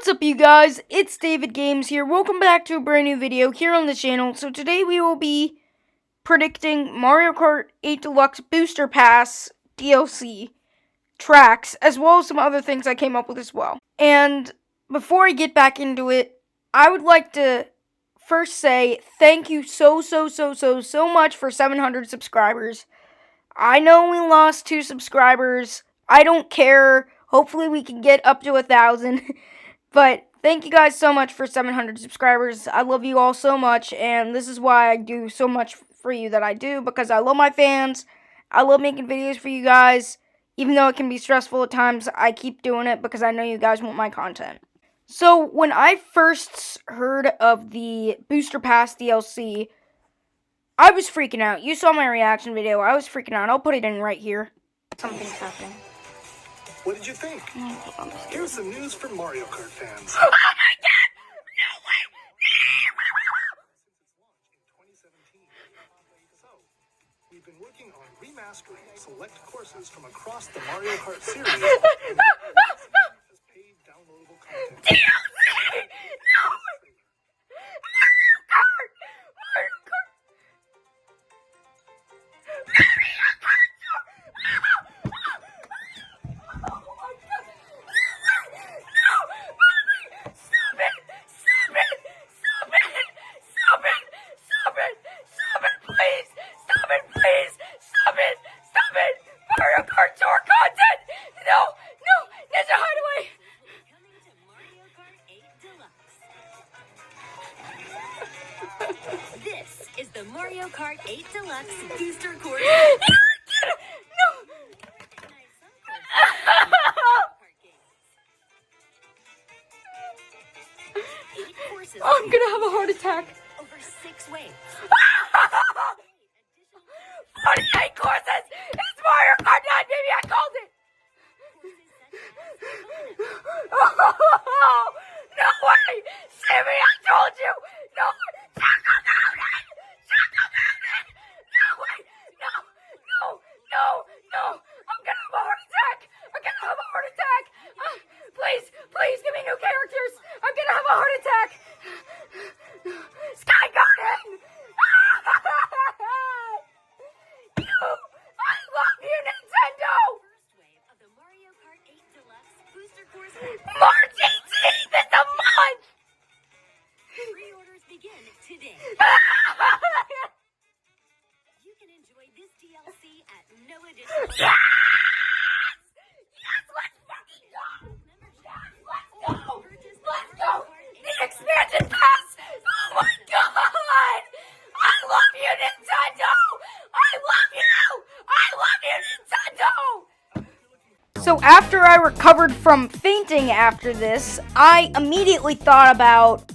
What's up, you guys? It's David Games here. Welcome back to a brand new video here on the channel. So today we will be predicting Mario Kart 8 Deluxe Booster Pass DLC tracks, as well as some other things I came up with as well. And before I get back into it, I would like to first say thank you so much for 700 subscribers. I know we lost 2 subscribers. I don't care. Hopefully we can get up to 1,000. But thank you guys so much for 700 subscribers. I love you all so much, and this is why I do so much for you that I do, because I love my fans. I love making videos for you guys. Even though it can be stressful at times, I keep doing it because I know you guys want my content. So, when I first heard of the Booster Pass DLC, I was freaking out. You saw my reaction video. I was freaking out. I'll put it in right here. Something's happening. What did you think? Here's some news for Mario Kart fans. Oh my god! No way! So, we've been working on remastering select courses from across the Mario Kart series as paid downloadable content. DLC! No! Mario Kart! Mario Kart! Mario Kart! Mario Kart Tour content! No! Ninja Hideaway! Coming to Mario Kart 8 Deluxe. This is the Mario Kart 8 Deluxe Booster Course. No! I'm gonna have a heart attack. Over 6 waves. 48 courses! It's Mario Kart 9, baby! I called it! Oh, no way! Sammy, I told you! No! Choco Mountain! Choco Mountain! No way! No! I'm gonna have a heart attack! Please, give me new characters! I'm gonna have a heart attack! Sky Garden! I love you, Nintendo! First wave of the Mario Kart 8 Deluxe Booster Course. March 18th is the month! Pre-orders begin today. You can enjoy this DLC at no additional cost. Yes! Yes, let's fucking go! Yes, let's go! The expansion pass! Oh my god! I love you, Nintendo! I love you, Nintendo! So after I recovered from fainting after this, I immediately thought about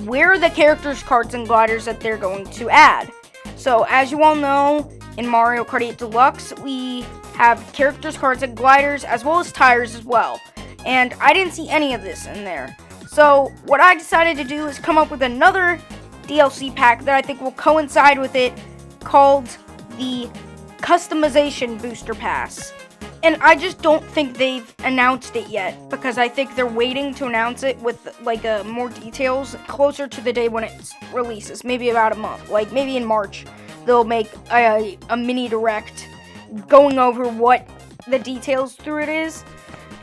where the characters, carts, and gliders that they're going to add. So as you all know, in Mario Kart 8 Deluxe, we have characters, carts, and gliders, as well as tires as well. And I didn't see any of this in there. So what I decided to do is come up with another DLC pack that I think will coincide with it, called the Customization Booster Pass. And I just don't think they've announced it yet, because I think they're waiting to announce it with more details closer to the day when it releases, maybe about a month. Like maybe in March they'll make a mini direct going over what the details through it is.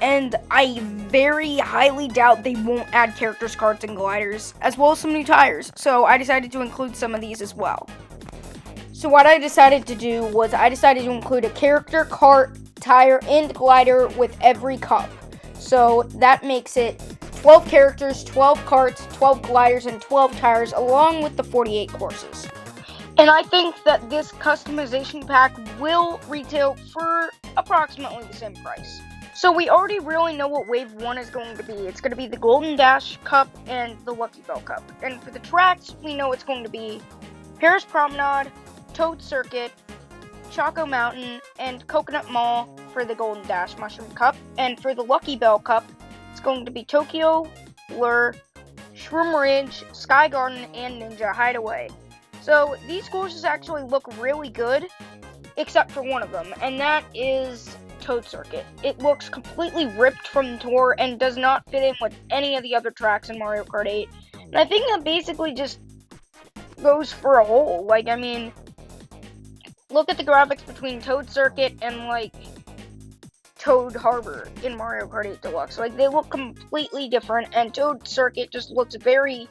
And I very highly doubt they won't add characters, carts, and gliders, as well as some new tires. So I decided to include some of these as well. So what I decided to do was I decided to include a character, cart, tire, and glider with every cup. So that makes it 12 characters, 12 carts, 12 gliders, and 12 tires, along with the 48 courses. And I think that this customization pack will retail for approximately the same price. So we already really know what Wave 1 is going to be. It's going to be the Golden Dash Cup and the Lucky Bell Cup. And for the tracks, we know it's going to be Paris Promenade, Toad Circuit, Choco Mountain, and Coconut Mall for the Golden Dash Mushroom Cup. And for the Lucky Bell Cup, it's going to be Tokyo, Lure, Shroom Ridge, Sky Garden, and Ninja Hideaway. So these courses actually look really good, except for one of them, and that is Toad Circuit. It looks completely ripped from the tour and does not fit in with any of the other tracks in Mario Kart 8. And I think that basically just goes for a whole. Like, I mean, look at the graphics between Toad Circuit and, like, Toad Harbor in Mario Kart 8 Deluxe. Like, they look completely different, and Toad Circuit just looks very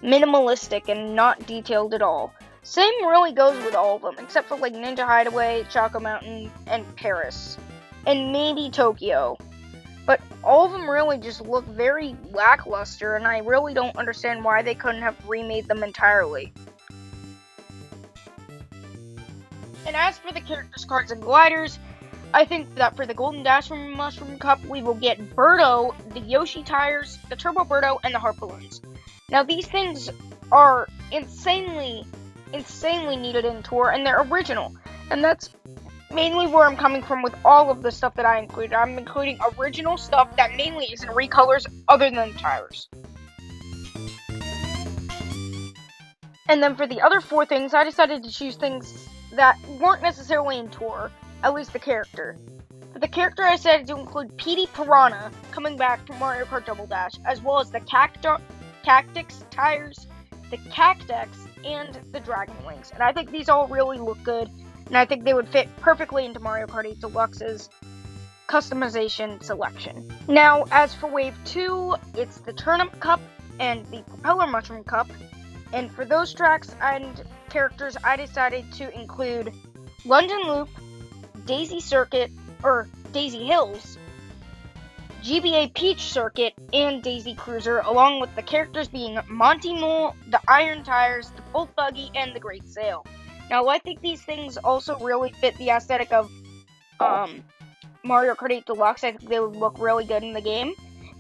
minimalistic and not detailed at all. Same really goes with all of them, except for like Ninja Hideaway, Choco Mountain, and Paris. And maybe Tokyo. But all of them really just look very lackluster, and I really don't understand why they couldn't have remade them entirely. And as for the characters, cards, and gliders, I think that for the Golden Dash from Mushroom Cup, we will get Birdo, the Yoshi tires, the Turbo Birdo, and the Heart Balloons. Now, these things are insanely needed in tour, and they're original. And that's mainly where I'm coming from with all of the stuff that I included. I'm including original stuff that mainly isn't recolors other than the tires. And then for the other 4 things, I decided to choose things that weren't necessarily in tour, at least the character. For the character, I decided to include Petey Piranha coming back from Mario Kart Double Dash, as well as the Cactus tires, the Cactex, and the Dragon Wings. And I think these all really look good, and I think they would fit perfectly into Mario Kart 8 Deluxe's customization selection. Now, as for Wave 2, it's the Turnip Cup and the Propeller Mushroom Cup. And for those tracks and characters, I decided to include London Loop, Daisy Circuit, or Daisy Hills, GBA Peach Circuit, and Daisy Cruiser, along with the characters being Monty Mole, the Iron Tires, the Bolt Buggy, and the Great Sail. Now, I think these things also really fit the aesthetic of Mario Kart 8 Deluxe. I think they would look really good in the game.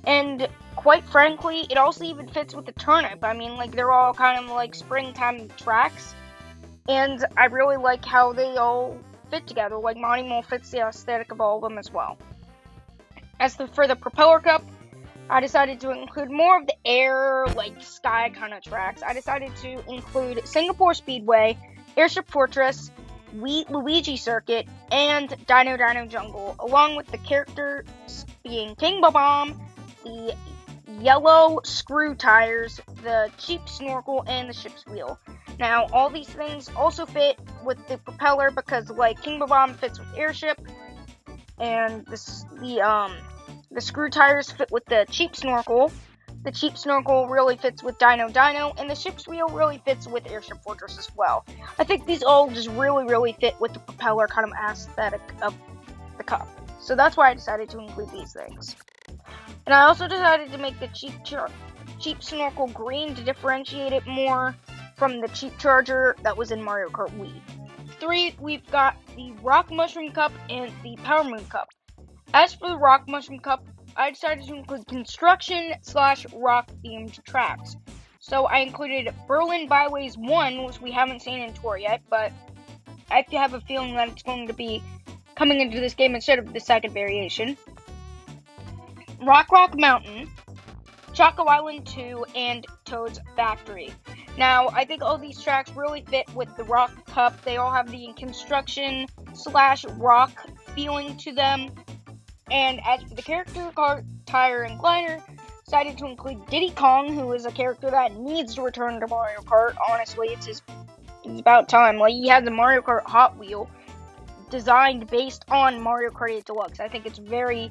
And quite frankly, it also even fits with the Turnip. I mean, like, they're all kind of like springtime tracks. And I really like how they all fit together. Like, Monty Mole fits the aesthetic of all of them as well. As for the Propeller Cup, I decided to include more of the air, like, sky kind of tracks. I decided to include Singapore Speedway, Airship Fortress, Luigi Circuit, and Dino Jungle, along with the characters being King Bomb, the yellow screw tires, the cheap snorkel, and the ship's wheel. Now, all these things also fit with the propeller because, like, King Bomb fits with Airship, and the screw tires fit with the cheap snorkel. The cheap snorkel really fits with Dino, and the ship's wheel really fits with Airship Fortress as well. I think these all just really fit with the propeller kind of aesthetic of the cup. So that's why I decided to include these things. And I also decided to make the cheap snorkel green to differentiate it more from the cheap charger that was in Mario Kart Wii. 3, we've got the Rock Mushroom Cup and the Power Moon Cup. As for the Rock Mushroom Cup, I decided to include construction/rock themed tracks. So I included Berlin Byways 1, which we haven't seen in tour yet, but I have a feeling that it's going to be coming into this game instead of the second variation. Rock Mountain, Choco Island 2, and Toad's Factory. Now, I think all these tracks really fit with the Rock Cup. They all have the construction/rock feeling to them. And as for the character, Kart, tire, and glider, decided to include Diddy Kong, who is a character that needs to return to Mario Kart. Honestly, it's about time. Like, he has a Mario Kart Hot Wheel designed based on Mario Kart 8 Deluxe. I think it's very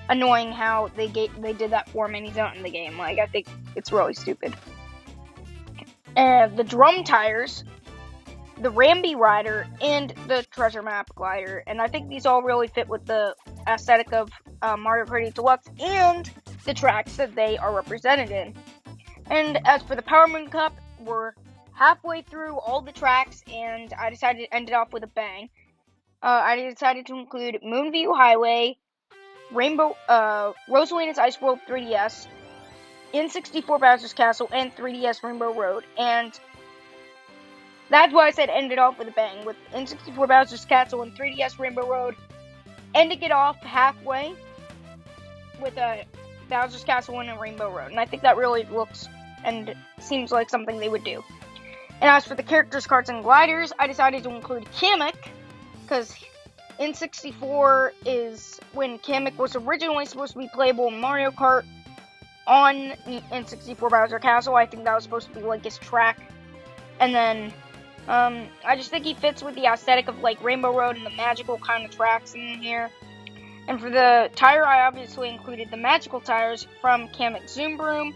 annoying how they did that for him and he's not in the game. Like, I think it's really stupid. The drum tires, the Ramby Rider, and the Treasure Map Glider. And I think these all really fit with the aesthetic of Mario Kart 8 Deluxe and the tracks that they are represented in. And as for the Power Moon Cup, we're halfway through all the tracks, and I decided to end it off with a bang. I decided to include Moonview Highway, Rosalina's Ice World 3DS, N64 Bowser's Castle, and 3DS Rainbow Road. And that's why I said end it off with a bang, with N64 Bowser's Castle and 3DS Rainbow Road, ending it off halfway with a Bowser's Castle and a Rainbow Road. And I think that really looks and seems like something they would do. And as for the characters, carts, and gliders, I decided to include Kamek, because N64 is when Kamek was originally supposed to be playable in Mario Kart on N64 Bowser Castle. I think that was supposed to be like his track. And then I just think he fits with the aesthetic of like Rainbow Road and the magical kind of tracks in here. And for the tire, I obviously included the magical tires from Kamek Zoom Broom.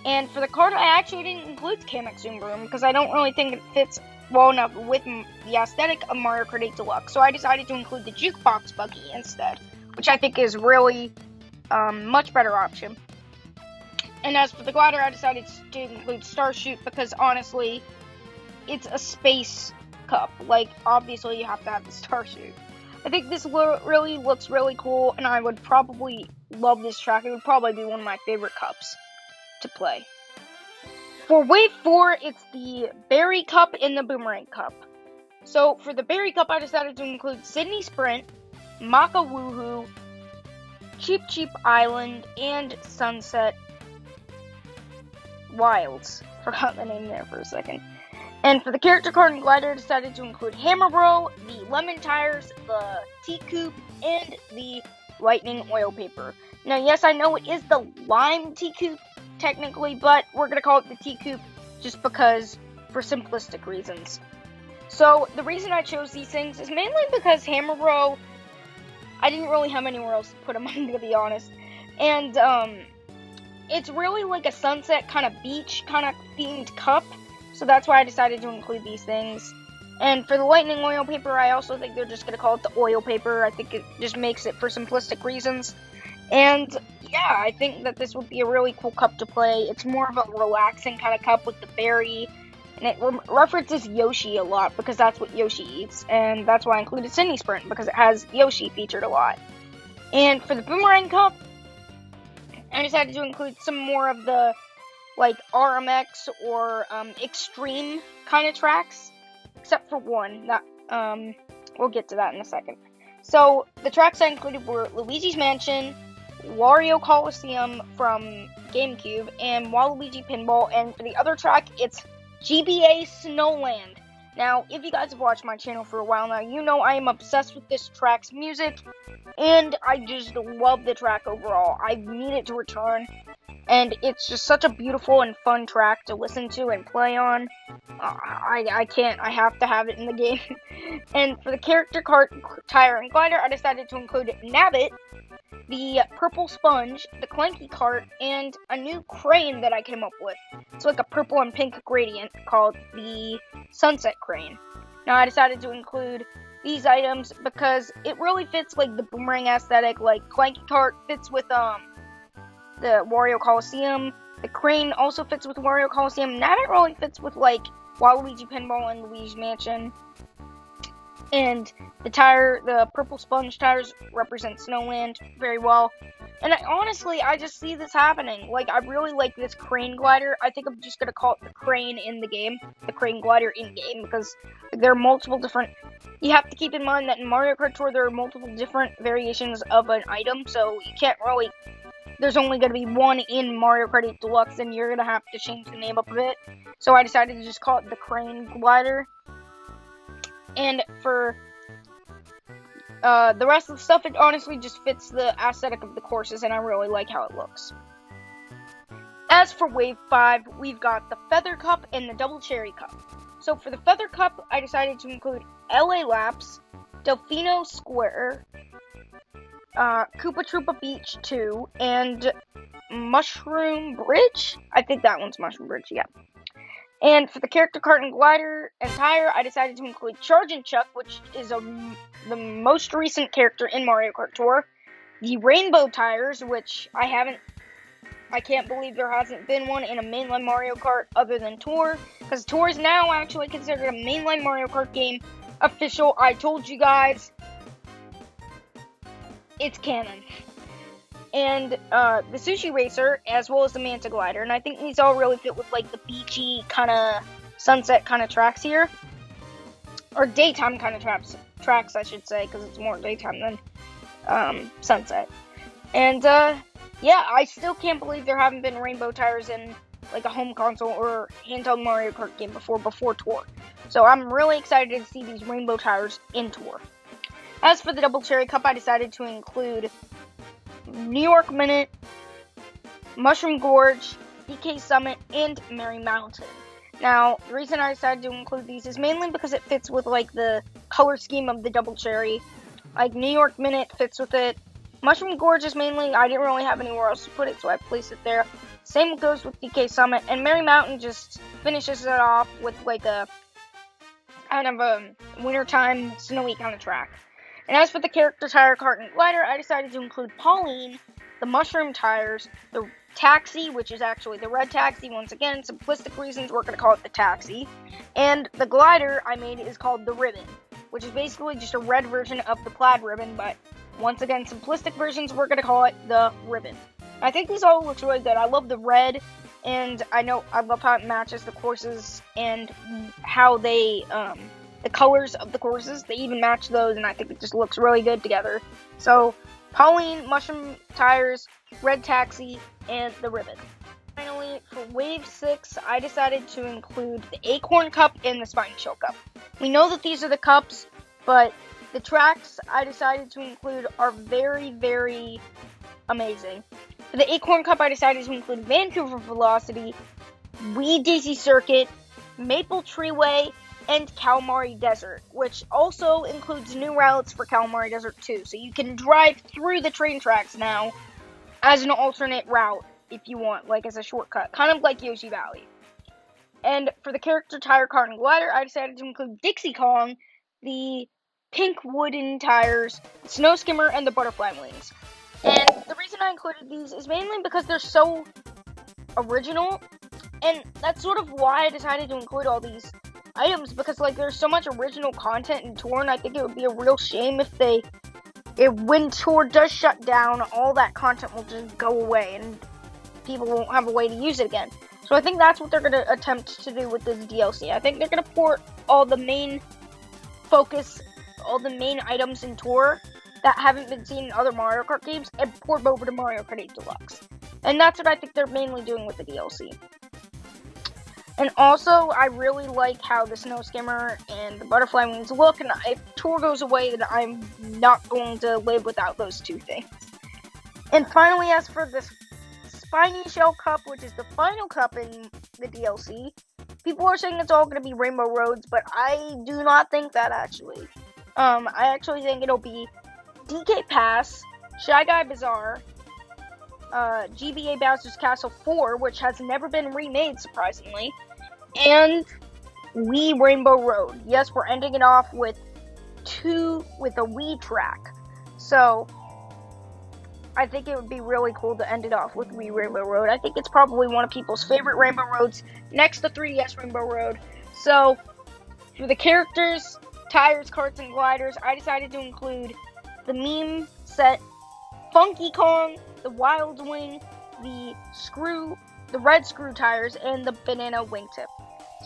And for the card, I actually didn't include the Kamek Zoom Broom because I don't really think it fits well enough with the aesthetic of Mario Kart 8 Deluxe. So I decided to include the Jukebox Buggy instead, which I think is really much better option. And as for the glider, I decided to include Starshoot because honestly, it's a space cup. Like, obviously you have to have the Starshoot. I think this really looks really cool, and I would probably love this track. It would probably be one of my favorite cups to play. For Wave 4, it's the Berry Cup and the Boomerang Cup. So, for the Berry Cup, I decided to include Sydney Sprint, Maka Woohoo, Cheep Cheep Island, and Sunset Wilds. Forgot the name there for a second. And for the character card and glider, I decided to include Hammer Bro, the Lemon Tires, the T-Coupe, and the Lightning Oil Paper. Now, yes, I know it is the Lime T-Coupe, technically, but we're going to call it the T-Coupe just because, for simplistic reasons. So, the reason I chose these things is mainly because Hammer Bro, I didn't really have anywhere else to put him on, to be honest. And, it's really like a sunset kind of beach kind of themed cup. So that's why I decided to include these things. And for the lightning oil paper, I also think they're just going to call it the oil paper. I think it just makes it for simplistic reasons. And yeah, I think that this would be a really cool cup to play. It's more of a relaxing kind of cup with the berry. And it references Yoshi a lot because that's what Yoshi eats. And that's why I included Sydney Sprint because it has Yoshi featured a lot. And for the Boomerang Cup, I decided to include some more of the like RMX or extreme kind of tracks, except for one that we'll get to that in a second. So the tracks I included were Luigi's Mansion, Wario Coliseum from GameCube, and Waluigi Pinball. And for the other track, it's GBA Snowland. Now, if you guys have watched my channel for a while now, you know I am obsessed with this track's music, and I just love the track overall. I need it to return. And it's just such a beautiful and fun track to listen to and play on. I can't. I have to have it in the game. And for the character cart, tire, and glider, I decided to include Nabbit, the purple sponge, the clanky cart, and a new crane that I came up with. It's like a purple and pink gradient called the Sunset Crane. Now, I decided to include these items because it really fits like the boomerang aesthetic. Like, clanky cart fits with the Wario Coliseum. The crane also fits with Wario Coliseum. Nabbit really fits with like Waluigi Pinball and Luigi's Mansion. And the tire, the purple sponge tires represent Snowland very well. And I just see this happening. Like, I really like this crane glider. I think I'm just going to call it the crane in the game. The crane glider in game. Because there are multiple different... You have to keep in mind that in Mario Kart Tour, there are multiple different variations of an item. So, you can't really... There's only going to be one in Mario Kart 8 Deluxe, and you're going to have to change the name up a bit. So I decided to just call it the Crane Glider. And for the rest of the stuff, it honestly just fits the aesthetic of the courses, and I really like how it looks. As for Wave 5, we've got the Feather Cup and the Double Cherry Cup. So for the Feather Cup, I decided to include LA Laps, Delfino Square, Koopa Troopa Beach 2, and Mushroom Bridge? I think that one's Mushroom Bridge, yeah. And for the character cart and glider and tire, I decided to include Charge and Chuck, which is the most recent character in Mario Kart Tour. The Rainbow Tires, which I can't believe there hasn't been one in a mainline Mario Kart other than Tour, because Tour is now actually considered a mainline Mario Kart game. Official, I told you guys. It's canon. And the Sushi Racer, as well as the Manta Glider. And I think these all really fit with like the beachy kind of sunset kind of tracks here. Or daytime kind of tracks, I should say, because it's more daytime than sunset. And yeah, I still can't believe there haven't been rainbow tires in like a home console or handheld Mario Kart game before Tour. So I'm really excited to see these rainbow tires in Tour. As for the Double Cherry Cup, I decided to include New York Minute, Mushroom Gorge, DK Summit, and Merry Mountain. Now, the reason I decided to include these is mainly because it fits with, like, the color scheme of the Double Cherry. Like, New York Minute fits with it. Mushroom Gorge is mainly, I didn't really have anywhere else to put it, so I placed it there. Same goes with DK Summit, and Merry Mountain just finishes it off with, like, a kind of a wintertime, snowy kind of track. And as for the character tire, Kart, and glider, I decided to include Pauline, the mushroom tires, the taxi, which is actually the red taxi. Once again, simplistic reasons, we're going to call it the taxi. And the glider I made is called the ribbon, which is basically just a red version of the plaid ribbon, but once again, simplistic versions, we're going to call it the ribbon. I think these all looks really good. I love the red, and I love how it matches the courses and how they, the colors of the courses, they even match those, and I think it just looks really good together. So, Pauline, mushroom tires, red taxi, and the ribbon. Finally, for Wave 6, I decided to include the Acorn Cup and the Spiny Shell Cup. We know that these are the cups, but the tracks I decided to include are very, very amazing. For the Acorn Cup, I decided to include Vancouver Velocity, Wee Daisy Circuit, Maple Treeway, and Calamari Desert, which also includes new routes for Calamari Desert too. So you can drive through the train tracks now as an alternate route if you want, like as a shortcut, kind of like Yoshi Valley. And for the character tire, Kart, and glider, I decided to include Dixie Kong, the pink wooden tires, snow skimmer, and the butterfly wings. And the reason I included these is mainly because they're so original, and that's sort of why I decided to include all these items, because like there's so much original content in Tour, and I think it would be a real shame if when Tour does shut down, all that content will just go away and people won't have a way to use it again. So I think that's what they're going to attempt to do with this DLC. I think they're going to port all the main items in Tour that haven't been seen in other Mario Kart games and port them over to Mario Kart 8 Deluxe. And that's what I think they're mainly doing with the DLC. And also, I really like how the snow skimmer and the butterfly wings look, and if Tour goes away, then I'm not going to live without those two things. And finally, as for the Spiny Shell Cup, which is the final cup in the DLC, people are saying it's all going to be Rainbow Roads, but I do not think that, actually. I actually think it'll be DK Pass, Shy Guy Bazaar, GBA Bowser's Castle 4, which has never been remade, surprisingly, and Wii Rainbow Road. Yes, we're ending it off with a Wii track. So, I think it would be really cool to end it off with Wii Rainbow Road. I think it's probably one of people's favorite Rainbow Roads, next to 3DS Rainbow Road. So, for the characters, tires, karts, and gliders, I decided to include the meme set, Funky Kong, the Wild Wing, the red screw tires, and the banana wingtip.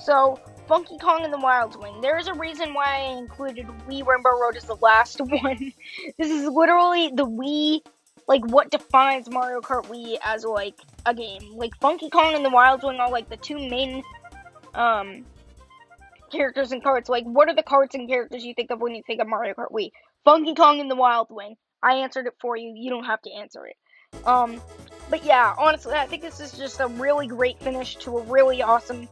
So, Funky Kong and the Wild Wing. There is a reason why I included Wii Rainbow Road as the last one. This is literally the Wii, like, what defines Mario Kart Wii as, like, a game. Like, Funky Kong and the Wild Wing are, like, the two main, characters and carts. Like, what are the carts and characters you think of when you think of Mario Kart Wii? Funky Kong and the Wild Wing. I answered it for you. You don't have to answer it. But yeah, honestly, I think this is just a really great finish to a really awesome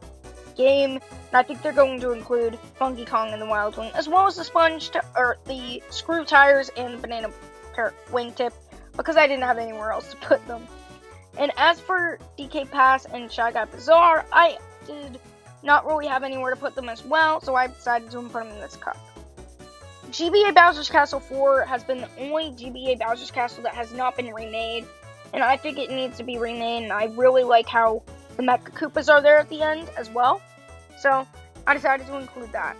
game. And I think they're going to include Funky Kong and the Wild Wing, as well as the the screw tires and the banana wingtip, because I didn't have anywhere else to put them. And as for DK Pass and Shy Guy Bazaar, I did not really have anywhere to put them as well, so I decided to put them in this cup. GBA Bowser's Castle 4 has been the only GBA Bowser's Castle that has not been remade, and I think it needs to be remade, and I really like how the Mecha Koopas are there at the end as well, so I decided to include that.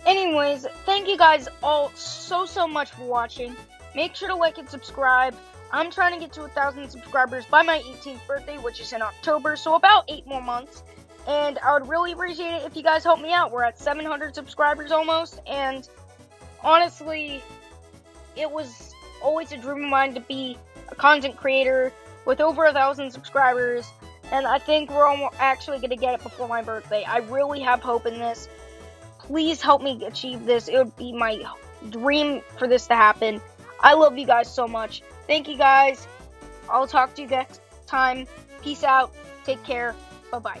Anyways, thank you guys all so much for watching. Make sure to like and subscribe. I'm trying to get to 1,000 subscribers by my 18th birthday, which is in October, so about 8 more months. And I would really appreciate it if you guys help me out. We're at 700 subscribers almost, and honestly, it was always a dream of mine to be a content creator with over 1,000 subscribers, and I think we're actually going to get it before my birthday. I really have hope in this. Please help me achieve this. It would be my dream for this to happen. I love you guys so much. Thank you guys. I'll talk to you next time. Peace out. Take care. Bye-bye.